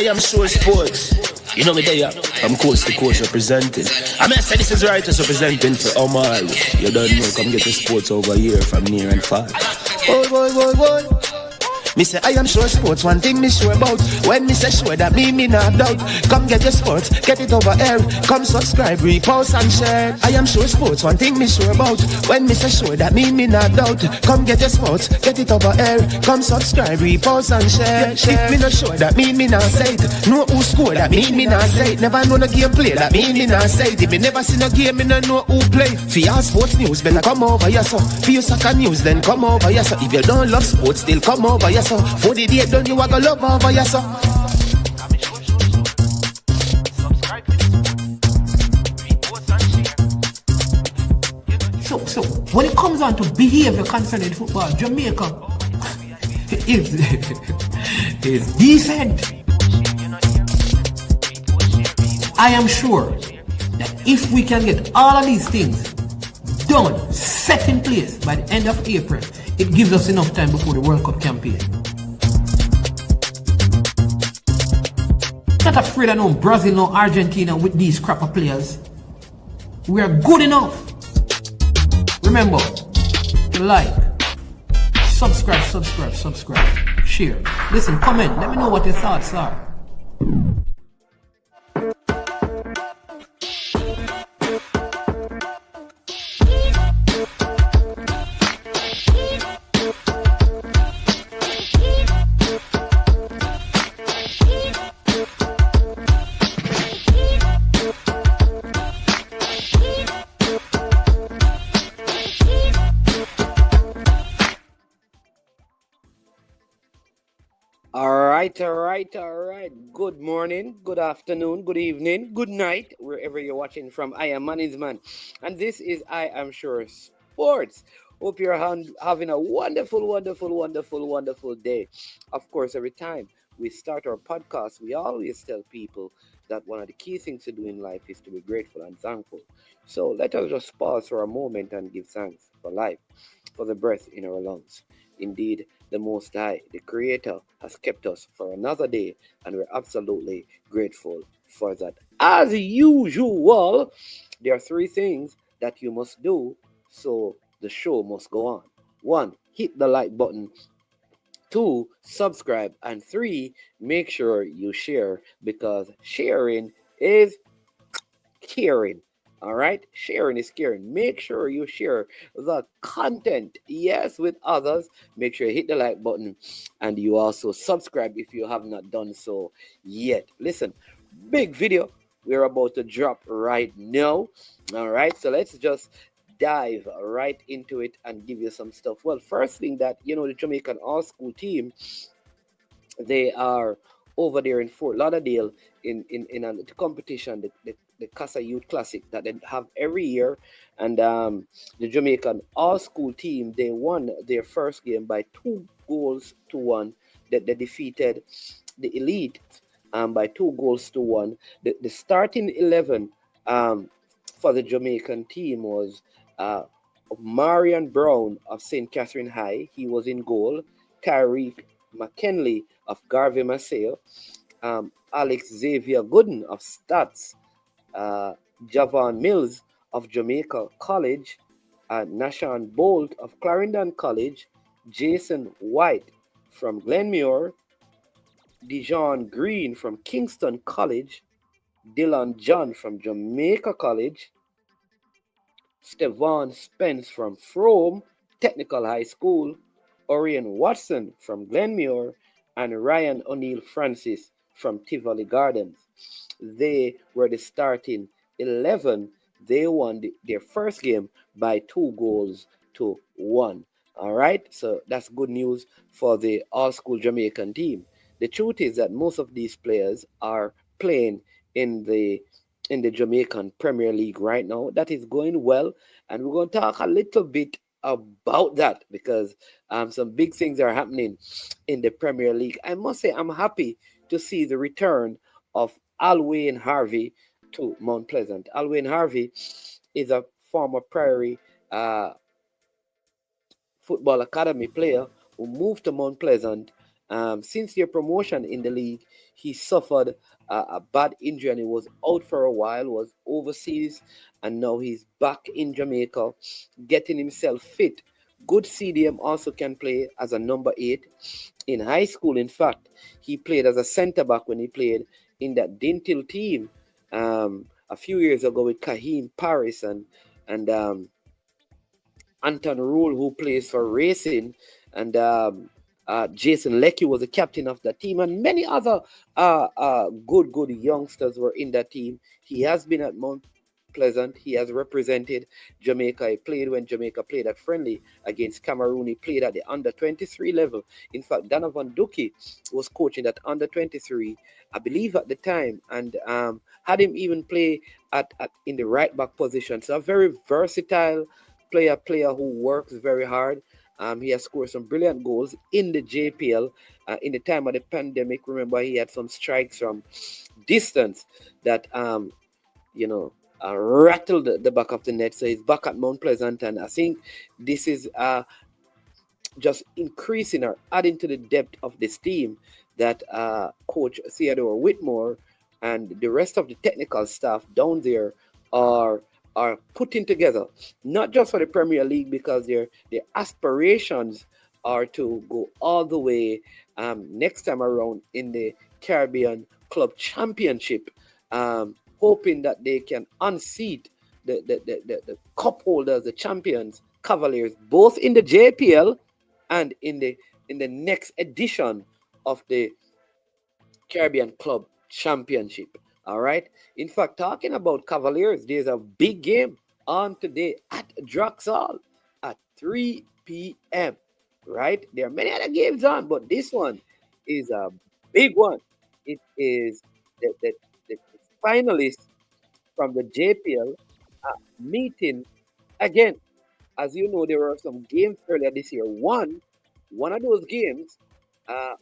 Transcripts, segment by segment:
I am sure sports. You know me there, I'm coast to coast representing. I mean, I say this is righteous representing for Omar. You don't know, come get the sports over here from near and far. Boy. Me say I am sure sports, one thing me sure about. When me say sure, that me not doubt. Come get your sports, get it over here. Come subscribe, repost and share. I am sure sports, one thing me sure about. When me say sure, that me not doubt. Come get your sports, get it over here. Come subscribe, repost and share. If me not sure, that me not say it. Know who score, that me not say it. Never know no game play, that me not say it. If me never seen a game, me not know who play. For your sports news, better come over here so. For your soccer news, then come over here so. If you don't love sports, still come over here so. For the day done, you are gonna love over here so. So when it comes on to behavior concerning football, Jamaica is decent. I am sure that if we can get all of these things done, set in place by the end of April, it gives us enough time before the World Cup campaign. Not afraid of no Brazil, no Argentina with these crap of players. We are good enough. Remember, like, subscribe, share. Listen, comment, let me know what your thoughts are. All right. Good morning, good afternoon, good evening, good night, wherever you're watching from. I am Manizman, and this is I Am Sure Sports. Hope you're having a wonderful day. Of course, every time we start our podcast, we always tell people that one of the key things to do in life is to be grateful and thankful. So let us just pause for a moment and give thanks for life, for the breath in our lungs. Indeed, the Most High, the Creator, has kept us for another day, and we're absolutely grateful for that. As usual, there are three things that you must do, so the show must go on. 1, hit the like button. 2, subscribe. And 3, make sure you share, because sharing is caring. All right, sharing is caring. Make sure you share the content, yes, with others. Make sure you hit the like button, and you also subscribe if you have not done so yet. Listen, big video we're about to drop right now. All right, so let's just dive right into it and give you some stuff. Well, first thing that the Jamaican all-school team, they are over there in Fort Lauderdale in a competition, the Casa Youth Classic that they have every year. And the Jamaican all-school team, they won their first game by 2-1. They defeated the Elite by 2-1. The starting 11 for the Jamaican team was Marion Brown of St. Catherine High. He was in goal. Tyreek McKinley of Garvey Maceo. Alex Xavier Gooden of Stats. Javon Mills of Jamaica College, Nashan Bolt of Clarendon College, Jason White from Glenmuir, Dijon Green from Kingston College, Dylan John from Jamaica College, Stevan Spence from Frome Technical High School, Orion Watson from Glenmuir, and Ryan O'Neill Francis from Tivoli Gardens. They were the starting 11. They won their first game by 2-1. All right, so that's good news for the all-school Jamaican team. The truth is that most of these players are playing in the Jamaican Premier League right now. That is going well, and we're going to talk a little bit about that, because some big things are happening in the Premier League. I must say I'm happy to see the return of Alwyn Harvey to Mount Pleasant. Alwyn Harvey is a former Prairie Football Academy player who moved to Mount Pleasant Since their promotion in the league, he suffered a bad injury and he was out for a while, was overseas, and now he's back in Jamaica, getting himself fit. Good CDM also can play as a number 8. In high school, in fact, he played as a centre back when he played in that Dintil team a few years ago with Kahim Paris and Anton Rule, who plays for Racing, and Jason Leckie was the captain of that team, and many other good youngsters were in that team. He has been at Mount Pleasant. He has represented Jamaica. He played when Jamaica played at friendly against Cameroon. He played at the under 23 level. In fact, Donovan Duki was coaching at under 23, I believe, at the time, and had him even play at in the right back position. So a very versatile player who works very hard. He has scored some brilliant goals in the JPL. In the time of the pandemic, remember, he had some strikes from distance that rattled the back of the net. So he's back at Mount Pleasant, and I think this is just increasing or adding to the depth of this team that Coach Theodore Whitmore and the rest of the technical staff down there are putting together, not just for the Premier League, because their aspirations are to go all the way next time around in the Caribbean Club Championship, hoping that they can unseat the cup holders, the champions, Cavaliers, both in the JPL and in the next edition of the Caribbean Club Championship. All right. In fact, talking about Cavaliers, there's a big game on today at Doxilly at 3 p.m. Right? There are many other games on, but this one is a big one. It is the finalists from the JPL meeting again. As you know, there were some games earlier this year. One of those games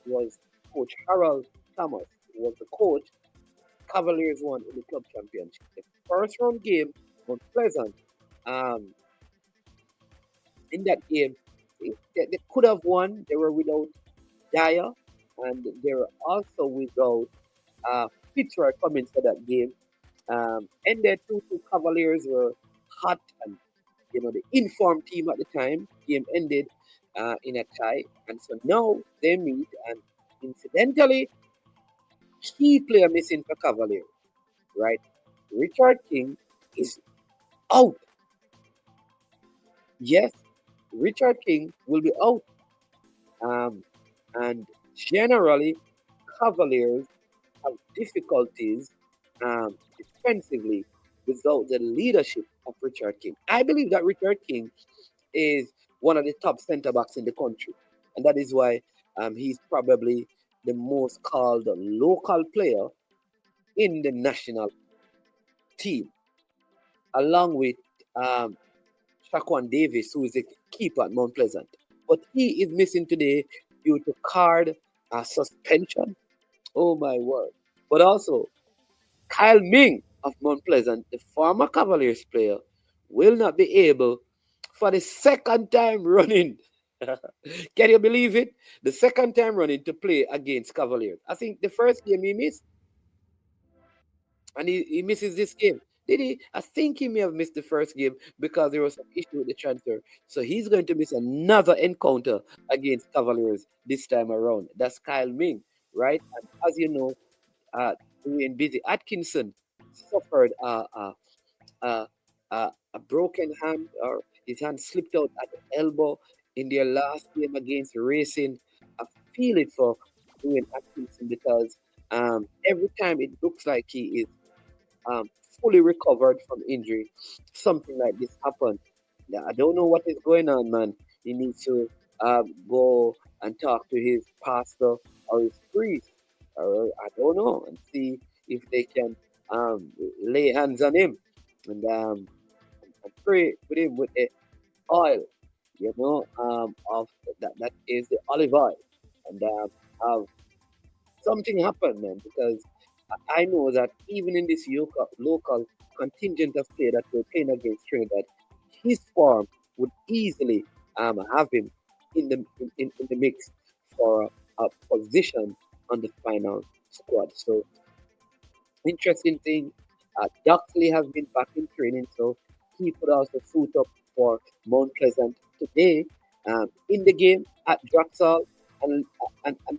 was Coach Harold Thomas, who was the coach. Cavaliers won in the club championship. The first round game was Pleasant. In that game, they could have won. They were without Dyer, and they were also without Fitzroy Cummins for that game. And their two Cavaliers were hot, and the informed team at the time. Game ended in a tie, and so now they meet. And incidentally, key player missing for Cavalier, right? Richard King is out. Yes, Richard King will be out. And generally, Cavaliers have difficulties defensively without the leadership of Richard King. I believe that Richard King is one of the top centre backs in the country, and that is why he's probably the most called local player in the national team, along with Shaquan Davis, who is a keeper at Mount Pleasant. But he is missing today due to card suspension. Oh my word. But also, Kyle Ming of Mount Pleasant, the former Cavaliers player, will not be able for the second time running. Can you believe it? The second time running to play against Cavaliers. I think the first game he missed, and he misses this game. Did he? I think he may have missed the first game because there was some issue with the transfer. So he's going to miss another encounter against Cavaliers this time around. That's Kyle Ming, right? And as you know, Dwayne Busy Atkinson suffered a broken hand, or his hand slipped out at the elbow in their last game against Racing. I feel it for Dwayne Atkinson because every time it looks like he is fully recovered from injury, something like this happened. Yeah, I don't know what is going on, man. He needs to go and talk to his pastor or his priest, or I don't know, and see if they can lay hands on him and pray with him with the oil, of that is the olive oil, and have something happen, man, because I know that even in this local contingent of players that we're playing against Trinidad, his form would easily have him in the mix for position on the final squad. So interesting thing, Doxilly has been back in training, so he could also suit up for Mount Pleasant today in the game at Draxall, and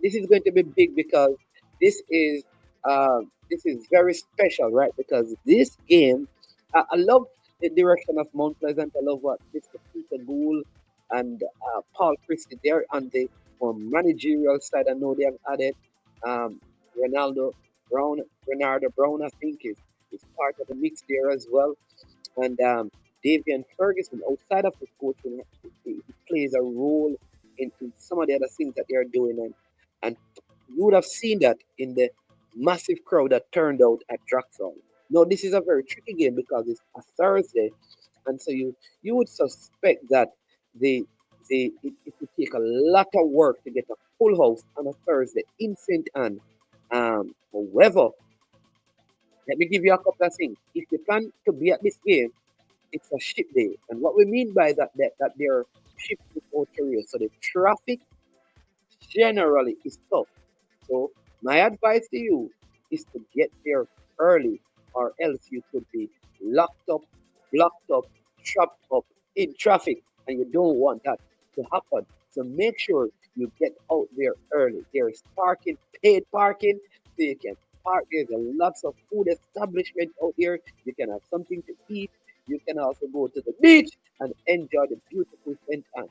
this is going to be big because this is this is very special, right? Because this game, I love the direction of Mount Pleasant. I love what Mr. Peter Gould and Paul Christie there on the managerial side. I know they have added um, Ronaldo Brown, Renardo Brown, I think, is part of the mix there as well. And Davian Ferguson, outside of his coaching, he plays a role in some of the other things that they're doing. And you would have seen that in the massive crowd that turned out at Draxall. Now, this is a very tricky game because it's a Thursday. And so you would suspect that it would take a lot of work to get a full house on a Thursday in St. Anne. However, let me give you a couple of things. If you plan to be at this game, it's a ship day. And what we mean by that there are ships without carriers. So the traffic generally is tough. So my advice to you is to get there early, or else you could be locked up, blocked up, trapped up in traffic, and you don't want that to happen. So make sure you get out there early. There is parking, paid parking, so you can park. There's a lots of food establishment out there. You can have something to eat. You can also go to the beach and enjoy the beautiful St. Anne.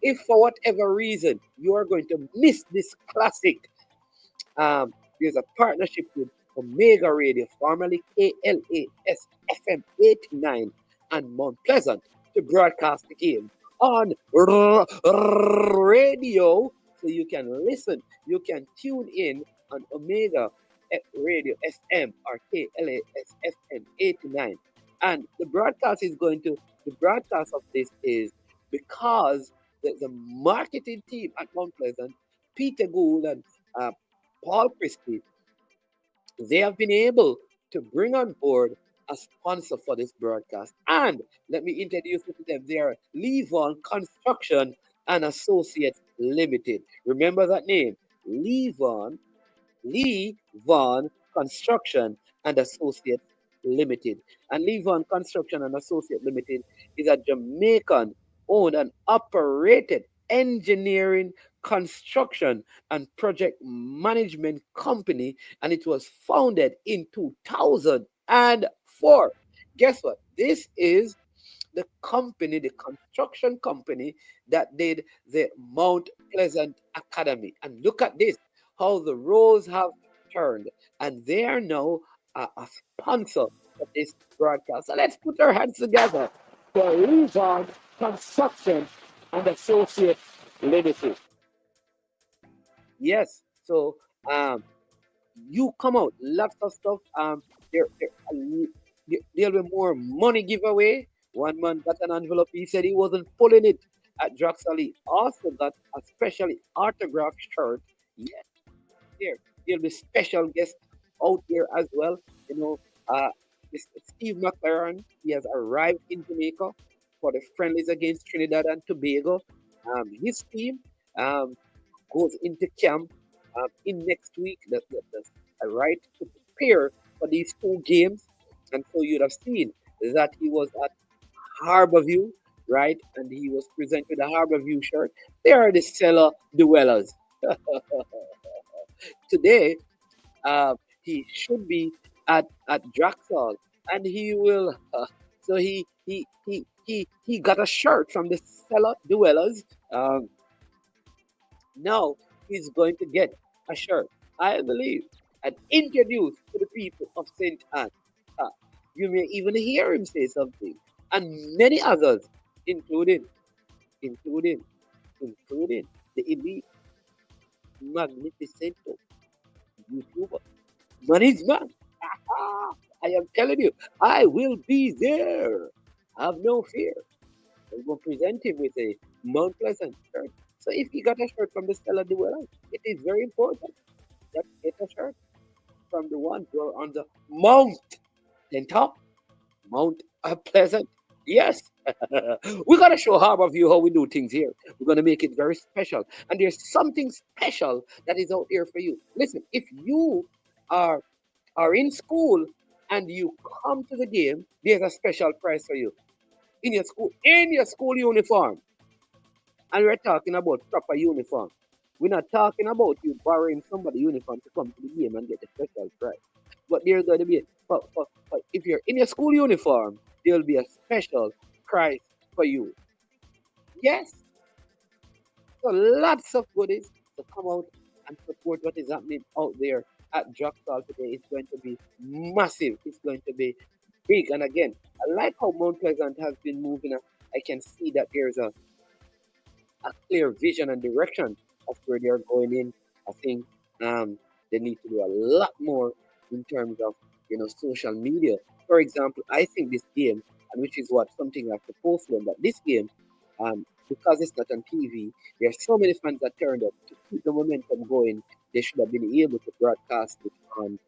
If for whatever reason you are going to miss this classic, there's a partnership with Omega Radio, formerly KLAS FM 89 and Mount Pleasant, to broadcast the game on radio, so you can listen, you can tune in on Omega Radio FM or KLAS FM 89. And the broadcast of this is because the marketing team at Mount Pleasant, Peter Gould and Paul Christie, they have been able to bring on board a sponsor for this broadcast. And let me introduce you to them. They are Levon Construction and Associates Limited. Remember that name, Levon Construction and Associates Limited. And Levon Construction and Associates Limited is a Jamaican owned and operated engineering, construction, and project management company, and it was founded in 2004. Guess what? This is the company, the construction company that did the Mount Pleasant Academy. And look at this, how the roles have turned, and they are now a sponsor of this broadcast. So let's put our hands together for Levon Construction and Associates Limited. Yes, so you come out, lots of stuff. There'll be more money giveaway. One man got an envelope. He said he wasn't pulling it at Doxilly. Also got a specially autographed shirt. Yes, there'll be special guests out there as well. You know, Mr. Steve McClaren, he has arrived in Jamaica for the friendlies against Trinidad and Tobago. His team goes into camp in next week. That's right, to prepare for these two games. And so you'd have seen that he was at Harborview, right? And he was presented with a Harborview shirt. They are the cellar dwellers. Today, he should be at Draxall, and he will. So he got a shirt from the cellar dwellers. Now he's going to get a shirt, I believe, and introduce to the people of St. Anne. You may even hear him say something, and many others, including the elite, magnificento YouTuber, Management. I am telling you, I will be there. Have no fear. I will present him with a Mount Pleasant shirt. So if he got a shirt from the Stella Duella, it is very important that he get a shirt from the ones who are on the Mount, then top, Mount Pleasant Yes. We're going to show Harborview how we do things here. We're going to make it very special. And there's something special that is out there for you. Listen, if you are in school and you come to the game, there's a special prize for you in your school uniform. And we're talking about proper uniform. We're not talking about you borrowing somebody's uniform to come to the game and get a special prize. But there's going to be, but if you're in your school uniform, there'll be a special prize for you. Yes. So lots of goodies to come out and support what is happening out there at Doxilly today. It's going to be massive. It's going to be big. And again, I like how Mount Pleasant has been moving. I can see that there's a clear vision and direction of where they're going in. I think they need to do a lot more in terms of social media. For example, I think this game, and which is what something I've proposed to them, that this game, because it's not on TV, there are so many fans that turned up to keep the momentum going. They should have been able to broadcast it on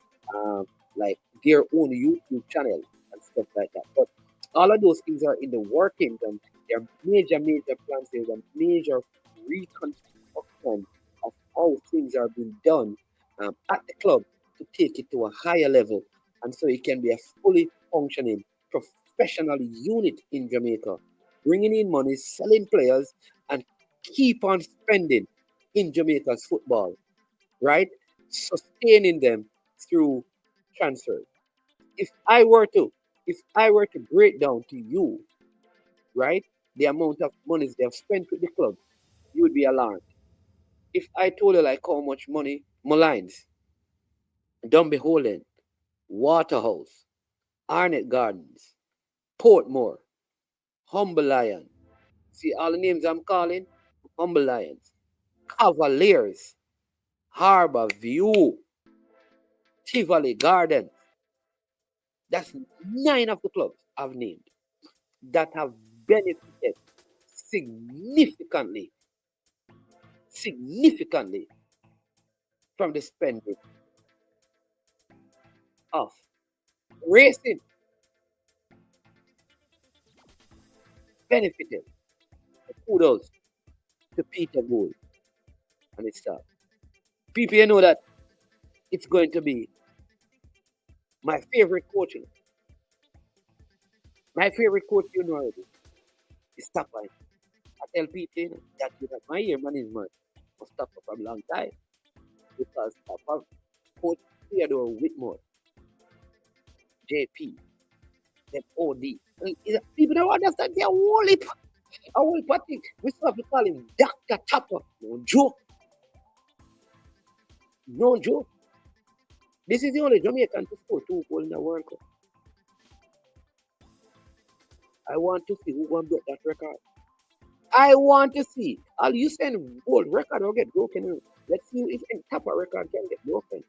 like their own YouTube channel and stuff like that. But all of those things are in the workings, and there are major plans. There's a major reconstruction of how things are being done at the club to take it to a higher level, and so it can be a fully functioning professional unit in Jamaica, bringing in money, selling players, and keep on spending in Jamaica's football, right? Sustaining them through transfers. If I were to break down to you, right, the amount of monies they have spent with the club, you would be alarmed. If I told you like how much money Malines, Dunbeholden, Waterhouse, Arnett Gardens, Portmore, Humble Lion, see all the names I'm calling? Humble Lions, Cavaliers, Harborview, Tivoli Gardens. That's 9 of the clubs I've named that have benefited significantly from the spending of racing. Benefited. Kudos to Peter Gould and his staff. People, you know that it's going to be my favorite coaching. My favorite coach, you know already, is Tapper. I tell people that my year management was Tapper from a long time, because Tapper coach Theodore Whitmore, JP, then OD. People don't understand their whole heap. I will party. We still have to call him Dr. Tapper. No joke. No joke. This is the only Jamaican to score 2 goals in the World Cup. I want to see who going to break that record. I want to see. All you send gold record will get broken. Let's see if any Tapper record can get broken.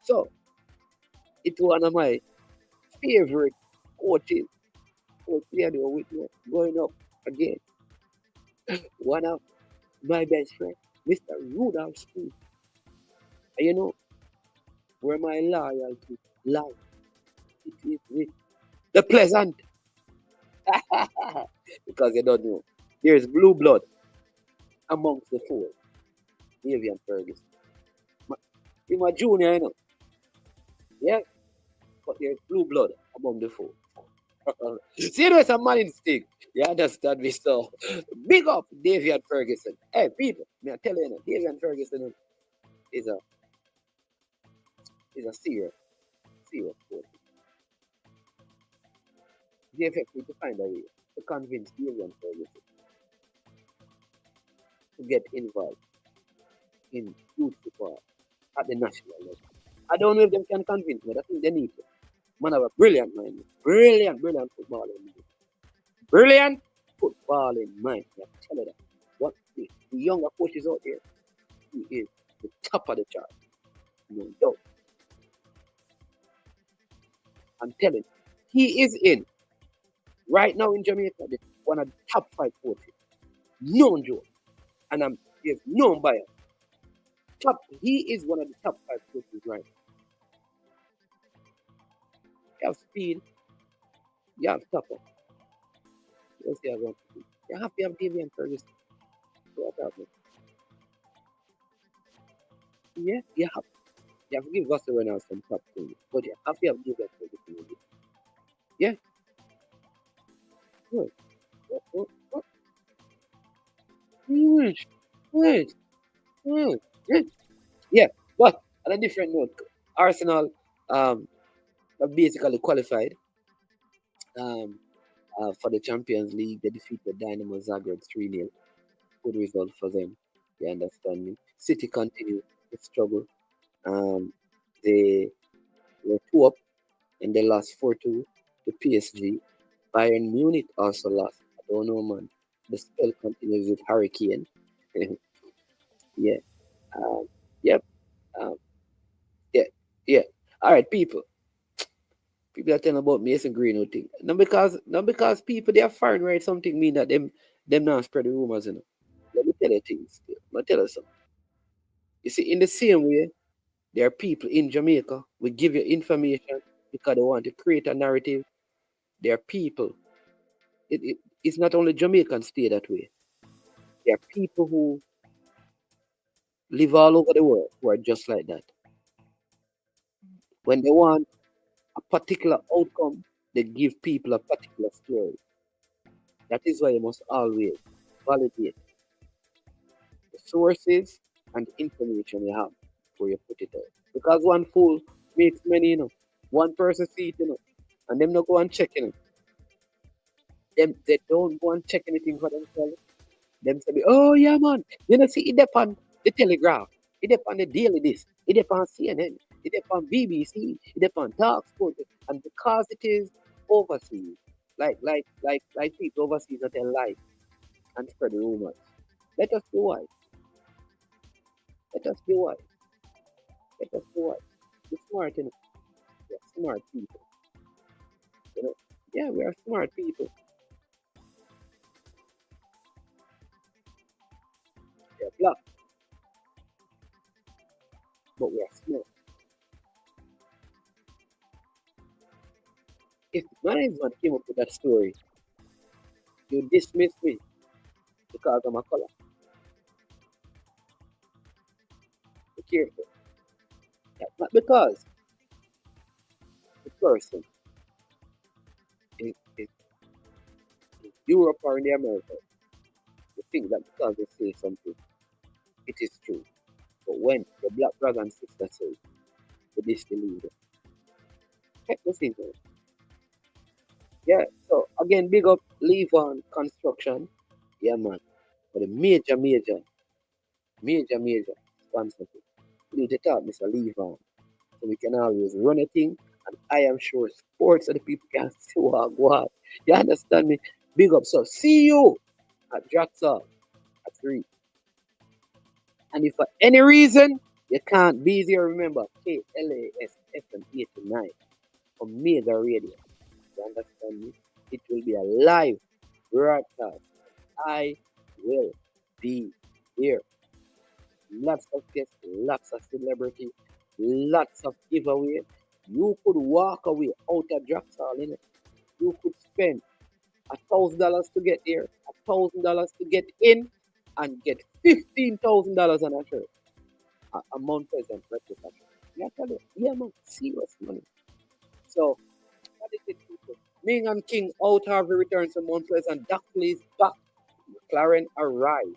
So, it's one of my favorite coaches. Coach Theodore Whitmore going up again. One of my best friends, Mr. Rudolph Speed. And you know where my loyalty lies? It is with the Pleasant. Because you don't know, there's blue blood amongst the four. Davy and Ferguson. He's my junior, you know. Yeah, but there's blue blood among the four. See, there's a man instinct. You understand me? So, big up Davy and Ferguson. Hey, people, may I tell you, Davy and Ferguson is a serious coach. They effectively to find a way to convince Davy and Ferguson to get involved in youth football at the national level. I don't know if they can convince me. I think they need to. Man have a brilliant mind. Brilliant football in mind. Brilliant football in mind. I tell you that. What the younger coaches out there, he is the top of the chart. No doubt. I'm telling you, he is in right now in Jamaica, one of the top 5 coaches. No joke. And he's known by it. He is one of the top 5 coaches right now. He has speed, You have top up. Let's see how going to be. You have to have Davian Ferguson. What happened? Yeah, you have. You have to give Russell Reynolds some top things. But you have to have Davian Ferguson. Yeah. Good. What? Wait. Yeah, but on a different note, Arsenal have basically qualified for the Champions League. They defeated Dynamo Zagreb 3-0. Good result for them. You understand me? City continue to struggle. They were 2 up and they lost 4-2 to PSG. Bayern Munich also lost. I don't know, man. The spell continues with Hurricane. Yeah. Yep. Yeah. All right, people. People are telling about Mason Greenwood thing. Not because people they are foreign, right? Something mean that them not spread the rumors, you know. Let me tell you things. Let me tell you something. You see, in the same way, there are people in Jamaica who give you information because they want to create a narrative. There are people. It's not only Jamaicans stay that way. There are people who live all over the world who are just like that. When they want a particular outcome, they give people a particular story. That is why you must always validate the sources and the information you have before you put it out. Because one fool makes many, you know. One person see it, you know, and them not go and check, you know. They don't go and check anything for themselves. Them say, oh yeah, man, you know, see it depend the Telegraph, it depend the Daily this, it depend CNN, it depend BBC, it depend Talk Sport, and because it is overseas, like people overseas that they lie and spread the rumors. Let us be wise. We're smart, you know. We're smart people. You know? Yeah, we are smart people. We're black. But we are smart. If management came up with that story, you dismiss me because of my color. Be careful. That's not because the person is Europe or in the Americas. You think that because they say something, it is true. But when the black brother and sister say, you disbelieve it. Check the thing out. Yeah, so again, big up Levon Construction. Yeah, man. For the major sponsorship. We need to talk, Mr. Levon. So we can always run a thing. And I am sure sports so the people can see what. You understand me? Big up. So see you at Doxilly at 3. And if for any reason you can't be there, remember KLAS FM 89 on Mega Radio. You understand me? It will be a live broadcast. I will be here. Lots of guests, lots of celebrity, lots of giveaway. You could walk away out of Doxilly. You could spend $1,000 to get there, $1,000 to get in, and get $15,000 on a shirt. A Mount Pleasant replica. Yeah, tell you. Yeah, man, serious money. So, what is it, people? Ming and King out, Harvey returns to Mount Pleasant. Doxilly is back. McClaren arrives.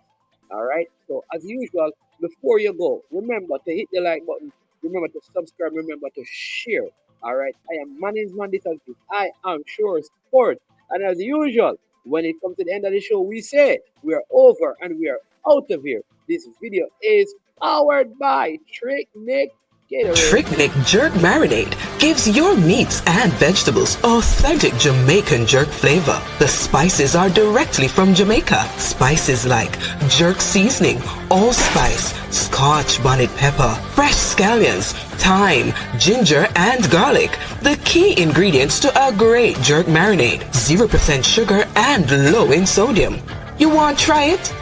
All right. So, as usual, before you go, remember to hit the like button. Remember to subscribe. Remember to share. All right. I am Management. This has been I Am Sure Sport. And as usual, when it comes to the end of the show, we say we are over and we are out of here. This video is powered by Trick Nick Gatorade. Trick Nick Jerk Marinade gives your meats and vegetables authentic Jamaican jerk flavor. The spices are directly from Jamaica. Spices like jerk seasoning, allspice, Scotch bonnet pepper, fresh scallions, thyme, ginger, and garlic. The key ingredients to a great jerk marinade. 0% sugar and low in sodium. You want to try it?